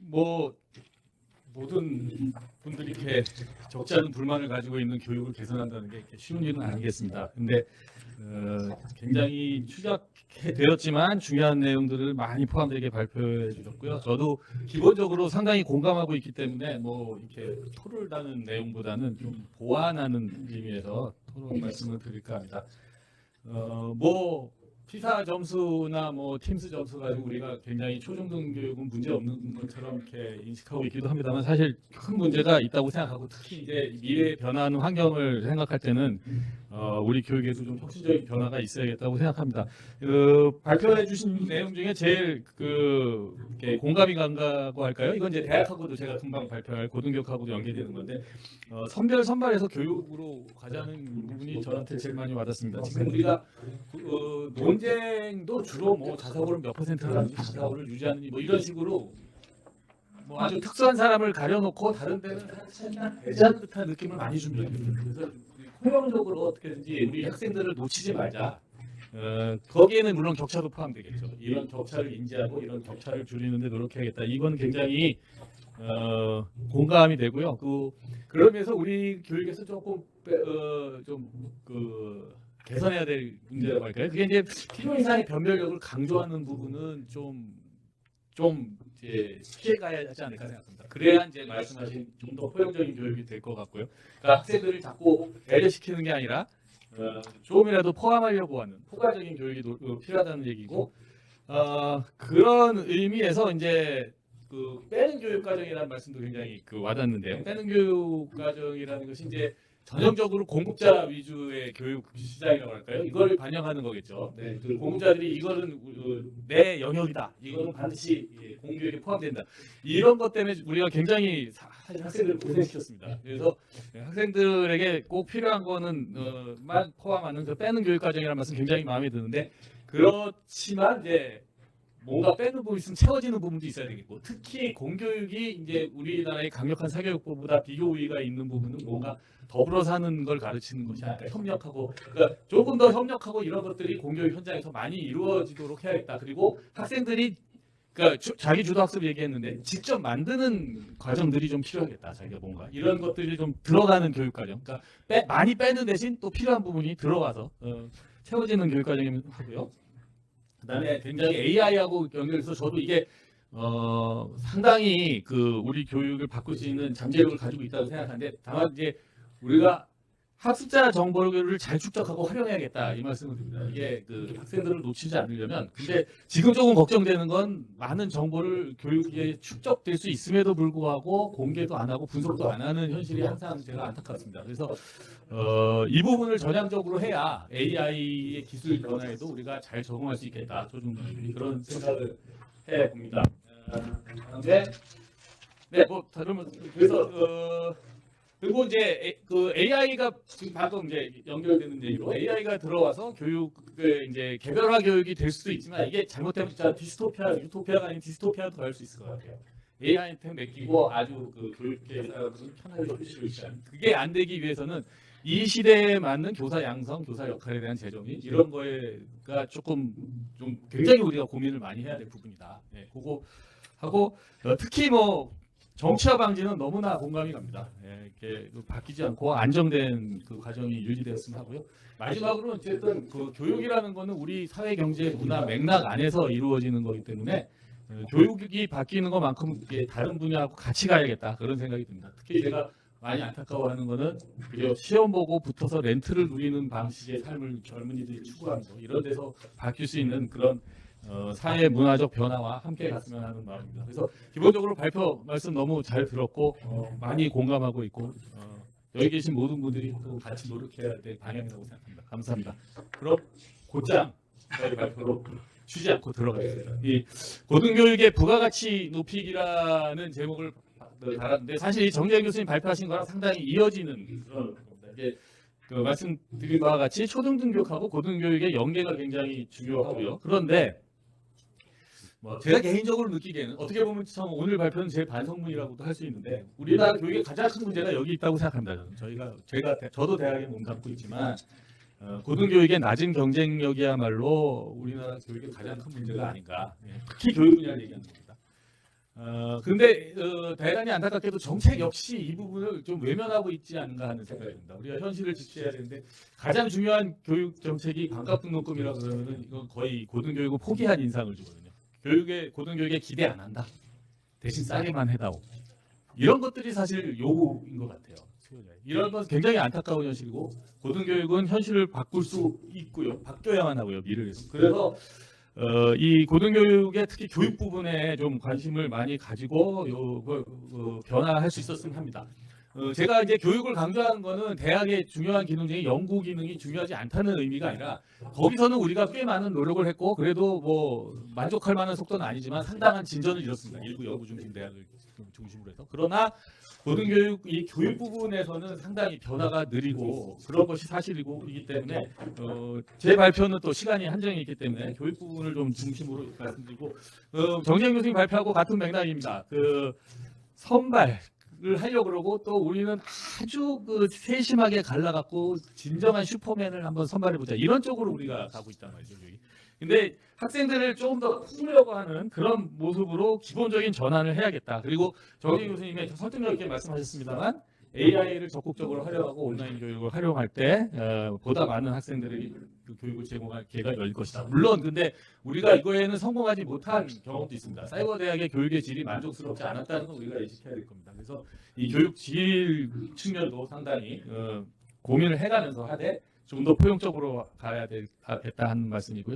뭐 모든 분들이 이렇게 적지 않은 불만을 가지고 있는 교육을 개선한다는 게 이렇게 쉬운 일은 아니겠습니다. 근데 굉장히 추적되었지만 중요한 내용들을 많이 포함되게 발표해 주셨고요. 저도 기본적으로 상당히 공감하고 있기 때문에 뭐 이렇게 토를 다는 내용보다는 좀 보완하는 의미에서 토론 말씀을 드릴까 합니다. 뭐 피사 점수나 뭐 팀스 점수 가지고 우리가 굉장히 초중등 교육은 문제 없는 것처럼 이렇게 인식하고 있기도 합니다만 사실 큰 문제가 있다고 생각하고 특히 이제 미래 변화하는 환경을 생각할 때는 우리 교육에도 좀 혁신적인 변화가 있어야겠다고 생각합니다. 발표해 주신 내용 중에 제일 이렇게 공감이 간다고 할까요? 이건 이제 대학하고도 제가 금방 발표할 고등교육하고도 연계되는 건데 선별 선발해서 교육으로 가자는 부분이 저한테 제일 많이 와닿습니다. 지금 우리가 논쟁도 주로 뭐 자사고를 몇 퍼센트라든지 자사고를 유지하는지 뭐 이런 식으로 뭐 아주 특수한 사람을 가려놓고 다른 데는 사실상 배제하는 듯한 느낌을 많이 줍니다. 그래서 포용적으로 어떻게든지 우리 학생들을 놓치지 말자. 거기에는 물론 격차도 포함되겠죠. 이런 격차를 인지하고 이런 격차를 줄이는 데 노력해야겠다. 이건 굉장히 공감이 되고요. 그러면서 우리 교육에서 조금 개선해야 될 문제라고 할까요? 그게 이제 필요 이상의 변별력을 강조하는 부분은 좀 이제 피해가야 하지 않을까 생각합니다. 그래야 이제 말씀하신 좀 더 포용적인 교육이 될 것 같고요. 그러니까 학생들을 자꾸 배려시키는 게 아니라 조금이라도 포함하려고 하는 포괄적인 교육이 필요하다는 얘기고 그런 의미에서 이제 빼는 교육 과정이라는 말씀도 굉장히 와닿는데요. 빼는 교육 과정이라는 것이 이제 전형적으로 공급자 위주의 교육 시장이라고 할까요? 이걸 반영하는 거겠죠. 네, 공급자들이 이거는 내 영역이다. 이거는 반드시 공교육에 포함된다. 이런 것 때문에 우리가 굉장히 학생들을 고생시켰습니다. 그래서 학생들에게 꼭 필요한 거는 만 포함하는 빼는 교육 과정이라는 말씀 굉장히 마음에 드는데 그렇지만 이제 뭔가 빼는 부분이 있으면 채워지는 부분도 있어야 되겠고 특히 공교육이 이제 우리나라의 강력한 사교육법보다 비교 우위가 있는 부분은 뭔가 더불어 사는 걸 가르치는 것이 아닐까 협력하고 그러니까 조금 더 협력하고 이런 것들이 공교육 현장에서 많이 이루어지도록 해야겠다. 그리고 학생들이 그러니까 자기 주도 학습 얘기했는데 직접 만드는 과정들이 좀 필요하겠다. 자기가 뭔가 이런 것들이 좀 들어가는 교육 과정. 그러니까 많이 빼는 대신 또 필요한 부분이 들어가서 채워지는 교육 과정이 하고요. 그다음에 굉장히 AI하고 연결해서 저도 이게 상당히 우리 교육을 바꿀 수 있는 잠재력을 가지고 있다고 생각하는데 다만 이제 우리가 학습자 정보를 잘 축적하고 활용해야겠다 이 말씀을 드립니다. 이게 학생들을 놓치지 않으려면 근데 지금 조금 걱정되는 건 많은 정보를 교육에 축적될 수 있음에도 불구하고 공개도 안 하고 분석도 안 하는 현실이 항상 제가 안타깝습니다. 그래서 이 부분을 전향적으로 해야 AI의 기술 변화에도 우리가 잘 적응할 수 있겠다. 좀 그런 생각을 해봅니다. 뭐 그러면 그래서 그리고 이제 AI가 지금 방금 이제 연결되는 얘기로 AI가 들어와서 교육의 이제 개별화 교육이 될 수도 있지만 이게 잘못되면 진짜 디스토피아, 유토피아가 아닌 디스토피아도 갈 수 있을 것 같아요. AI한테 맡기고 아주 교육계 사람들은 편하게 해주시고 있잖아요. 그게 안 되기 위해서는 이 시대에 맞는 교사 양성, 교사 역할에 대한 재정이 이런 거가 조금 좀 굉장히 우리가 고민을 많이 해야 될 부분이다. 네, 그거 하고 특히 뭐 정치화 방지는 너무나 공감이 갑니다. 이렇게 바뀌지 않고 안정된 과정이 유지되었으면 하고요. 마지막으로 어쨌든 교육이라는 거는 우리 사회, 경제, 문화 맥락 안에서 이루어지는 거기 때문에 교육이 바뀌는 것만큼 다른 분야하고 같이 가야겠다 그런 생각이 듭니다. 특히 제가 많이 안타까워하는 거는 그저 시험 보고 붙어서 렌트를 누리는 방식의 삶을 젊은이들이 추구하는 거 이런 데서 바뀔 수 있는 그런 사회 문화적 변화와 함께 갔으면 하는 마음입니다. 그래서 기본적으로 발표 말씀 너무 잘 들었고 많이 공감하고 있고 여기 계신 모든 분들이 또 같이 노력해야 될 방향이라고 생각합니다. 감사합니다. 그럼 곧장 저희 발표로 쉬지 않고 들어가겠습니다. 이 고등교육의 부가가치 높이기라는 제목을 달았는데 사실 이 정재현 교수님 발표하신 거랑 상당히 이어지는 그런 겁니다. 이게 말씀드린 바와 같이 초등등 교육하고 고등교육의 연계가 굉장히 중요하고요. 그런데 뭐 제가 개인적으로 느끼기에는 어떻게 보면 참 오늘 발표는 제 반성문이라고도 할 수 있는데 우리나라 교육의 가장 큰 문제가 여기 있다고 생각합니다. 저도 대학에 몸담고 있지만 고등교육의 낮은 경쟁력이야말로 우리나라 교육의 가장 큰 문제가 아닌가. 특히 교육 분야를 얘기하는 겁니다. 근데 대단히 안타깝게도 정책 역시 이 부분을 좀 외면하고 있지 않는가 하는 생각이 듭니다. 우리가 현실을 직시해야 되는데 가장 중요한 교육 정책이 반값 등록금이라 그러면은 이건 거의 고등교육을 포기한 인상을 주거든요. 고등교육에 기대 안 한다. 대신 싸게만 해다오. 이런 것들이 사실 요구인 것 같아요. 이런 건 굉장히 안타까운 현실이고 고등교육은 현실을 바꿀 수 있고요. 바뀌어야만 하고요. 미래를 위해서. 그래서 이 고등교육의 특히 교육 부분에 좀 관심을 많이 가지고 요걸 변화할 수 있었으면 합니다. 제가 이제 교육을 강조하는 거는 대학의 중요한 기능 중에 연구 기능이 중요하지 않다는 의미가 아니라 거기서는 우리가 꽤 많은 노력을 했고 그래도 뭐 만족할 만한 속도는 아니지만 상당한 진전을 이뤘습니다. 일부 여부 중심 대학을 중심으로 해서. 그러나 고등교육 이 교육 부분에서는 상당히 변화가 느리고 그런 것이 사실이기 때문에 제 발표는 또 시간이 한정이 있기 때문에 교육 부분을 좀 중심으로 말씀드리고 정재영 교수님 발표하고 같은 맥락입니다. 그 선발을 하려고 그러고 또 우리는 아주 세심하게 갈라갖고 진정한 슈퍼맨을 한번 선발해보자 이런 쪽으로 우리가 가고 있단 말이죠. 근데 학생들을 조금 더 품으려고 하는 그런 모습으로 기본적인 전환을 해야겠다. 그리고 정재영 교수님의 설득력 있게 말씀하셨습니다만 AI를 적극적으로 활용하고 온라인 교육을 활용할 때 보다 많은 학생들이 그 교육을 제공할 기회가 열릴 것이다. 물론 근데 우리가 이거에는 성공하지 못한 경험도 있습니다. 사이버 대학의 교육의 질이 만족스럽지 않았다는 건 우리가 인식해야 될 겁니다. 그래서 이 교육 질 측면도 상당히 고민을 해가면서 하되 좀 더 포용적으로 가야 되겠다 하는 말씀이고요.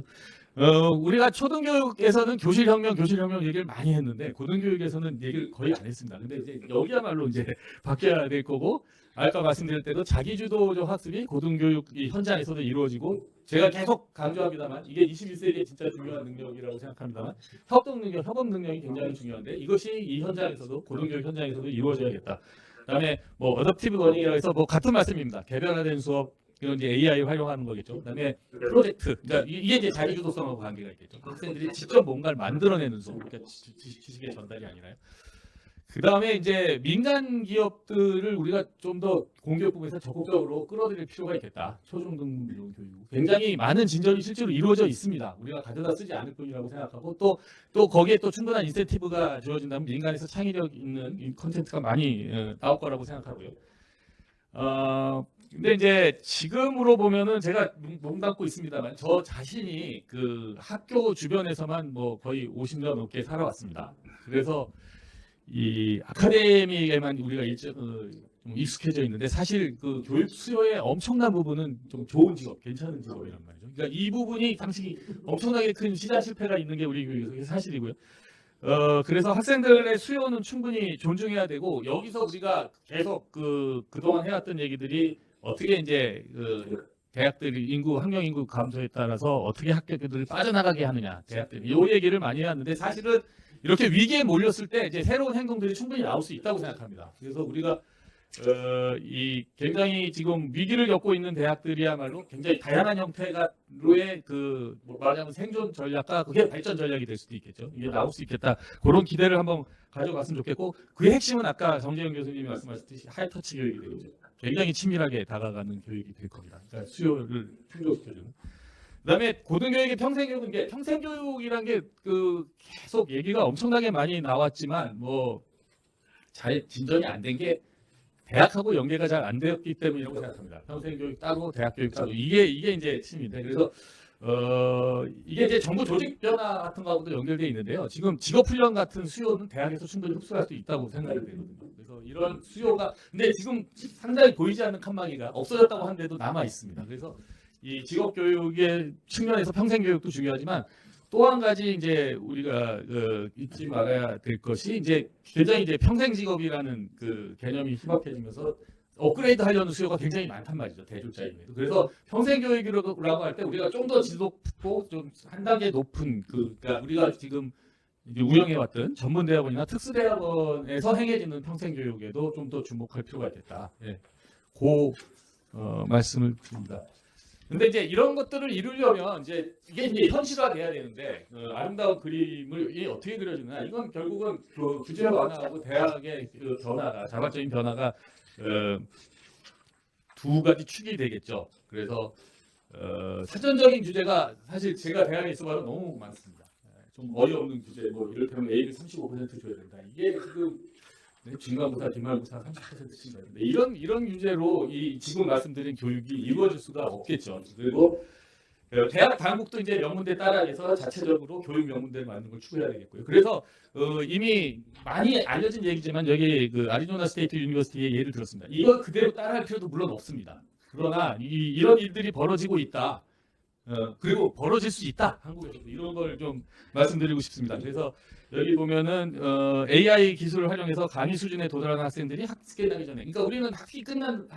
우리가 초등교육에서는 교실혁명 얘기를 많이 했는데 고등교육에서는 얘기를 거의 안 했습니다. 근데 이제 여기야말로 이제 바뀌어야 될 거고 아까 말씀드릴 때도 자기주도적 학습이 고등교육 현장에서도 이루어지고 제가 계속 강조합니다만 이게 21세기의 진짜 중요한 능력이라고 생각합니다만 협업 능력이 굉장히 중요한데 이것이 이 현장에서도 고등교육 현장에서도 이루어져야겠다. 그다음에 뭐 어댑티브 러닝이라고 해서 뭐 같은 말씀입니다. 개별화된 수업 이런 이제 AI 활용하는 거겠죠. 그다음에 프로젝트, 그러니까 이게 이제 자기주도성하고 관계가 있겠죠. 학생들이 직접 뭔가를 만들어내는 수업, 그러니까 지식의 전달이 아니라요. 그다음에 이제 민간 기업들을 우리가 좀 더 공교육 부분에서 적극적으로 끌어들일 필요가 있겠다. 초중등 교육 굉장히 많은 진전이 실제로 이루어져 있습니다. 우리가 가져다 쓰지 않을 뿐이라고 생각하고 또 거기에 또 충분한 인센티브가 주어진다면 민간에서 창의력 있는 컨텐츠가 많이 나올 거라고 생각하고요. 근데 이제 지금으로 보면은 제가 몸 담고 있습니다만 저 자신이 그 학교 주변에서만 뭐 거의 50년 넘게 살아왔습니다. 그래서 이 아카데미에만 우리가 좀 익숙해져 있는데 사실 그 교육 수요의 엄청난 부분은 좀 좋은 직업, 괜찮은 직업이란 말이죠. 그러니까 이 부분이 당시 엄청나게 큰 시장 실패가 있는 게 우리 교육의 사실이고요. 그래서 학생들의 수요는 충분히 존중해야 되고 여기서 우리가 계속 그동안 해왔던 얘기들이 어떻게 이제 대학들이 학령 인구 감소에 따라서 어떻게 학교들이 빠져나가게 하느냐 대학들이 이 얘기를 많이 해왔는데 사실은 이렇게 위기에 몰렸을 때 이제 새로운 행동들이 충분히 나올 수 있다고 생각합니다. 그래서 우리가 이 굉장히 지금 위기를 겪고 있는 대학들이야말로 굉장히 다양한 형태로의 말하자면 생존 전략과 그게 발전 전략이 될 수도 있겠죠. 이게 나올 수 있겠다. 그런 기대를 한번 가져갔으면 좋겠고 그 핵심은 아까 정재영 교수님이 말씀하셨듯이 하이터치 교육이 되겠죠. 굉장히 치밀하게 다가가는 교육이 될 겁니다. 그러니까 수요를 충족시켜주는. 그다음에 고등교육의 평생교육은 게 평생교육이란 게 계속 얘기가 엄청나게 많이 나왔지만 뭐 잘 진전이 안 된 게 대학하고 연계가 잘 안 되었기 때문이라고 생각합니다. 평생교육 따로 대학교육 따로 이게 이제 핵심인데 그래서 이게 이제 정부 조직 변화 같은 거하고도 연결되어 있는데요. 지금 직업훈련 같은 수요는 대학에서 충분히 흡수할 수 있다고 생각이 되거든요. 그래서 이런 수요가 근데 지금 상당히 보이지 않는 칸막이가 없어졌다고 하는데도 남아 있습니다. 그래서 이 직업교육의 측면에서 평생교육도 중요하지만 또 한 가지 이제 우리가 잊지 말아야 될 것이 이제 굉장히 이제 평생직업이라는 개념이 희박해지면서 업그레이드 하려는 수요가 굉장히 많단 말이죠. 대졸자임에도. 그래서 평생교육이라고 할 때 우리가 좀 더 지속고 좀 한 단계 높은 그러니까 우리가 지금 이제 운영해왔던 전문대학원이나 특수대학원에서 행해지는 평생교육에도 좀 더 주목할 필요가 있겠다. 예. 말씀을 드립니다. 근데 이제 이런 것들을 이루려면 이제 이게 현실화돼야 되는데 아름다운 그림을 어떻게 그려주느냐 이건 결국은 규제 완화하고 대학의 변화가 자발적인 변화가 두 가지 축이 되겠죠. 그래서 사전적인 규제가 사실 제가 대학에 있어봐도 너무 많습니다. 좀 어이없는 규제, 뭐 이를테면 A를 35% 줘야 된다. 이게 지금 중간고사, 기말고사 30%씩 되는데 이런 규제로 이 지금 말씀드린 교육이 이루어질 수가 없겠죠. 그리고 대학 당국도 이제 명문대 따라해서 자체적으로 교육 명문대를 만드는 걸 추구해야 되겠고요. 그래서 이미 많이 알려진 얘기지만 여기 그 아리조나 스테이트 유니버시티의 예를 들었습니다. 이걸 그대로 따라할 필요도 물론 없습니다. 그러나 이런 일들이 벌어지고 있다. 그리고 벌어질 수 있다. 한국에서도 이런 걸 좀 말씀드리고 싶습니다. 그래서 여기 보면은 AI 기술을 활용해서 강의 수준에 도달하는 학생들이 학습에 나기 전에, 그러니까 우리는 학기 끝나면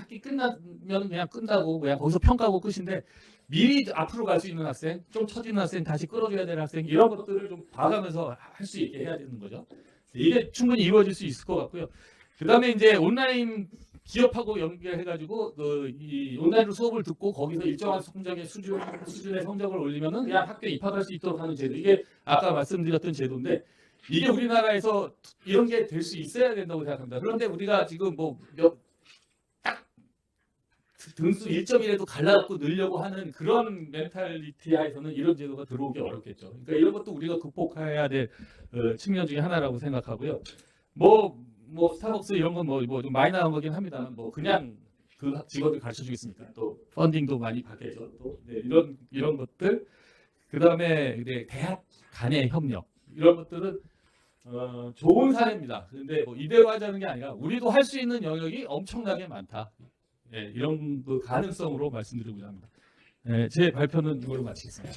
그냥 끝나고 그냥 거기서 평가하고 끝인데 미리 앞으로 갈 수 있는 학생, 좀 처지는 학생, 다시 끌어줘야 되는 학생 이런 것들을 좀 봐가면서 할 수 있게 해야 되는 거죠. 이게 충분히 이루어질 수 있을 것 같고요. 그다음에 이제 온라인 기업하고 연결해가지고 이 온라인으로 수업을 듣고 거기서 일정한 성적의 수준의 성적을 올리면은 그냥 학교에 입학할 수 있도록 하는 제도. 이게 아까 말씀드렸던 제도인데 이게 우리나라에서 이런 게 될 수 있어야 된다고 생각합니다. 그런데 우리가 지금 딱 등수 1점이라도 갈라갖고 늘려고 하는 그런 멘탈리티 하에서는 이런 제도가 들어오기 어렵겠죠. 그러니까 이런 것도 우리가 극복해야 될 측면 중에 하나라고 생각하고요. 뭐 스타벅스 이런 건 뭐 좀 많이 나온 거긴 합니다만 뭐 그냥 그 직원들 가르쳐 주겠습니까? 또 펀딩도 많이 받겠죠. 또 이런 것들 그다음에 대학 간의 협력 이런 것들은 좋은 사례입니다. 그런데 뭐 이대로 하자는 게 아니라 우리도 할 수 있는 영역이 엄청나게 많다. 예, 이런 그 가능성으로 말씀드리고자 합니다. 예, 제 발표는 이걸로 마치겠습니다.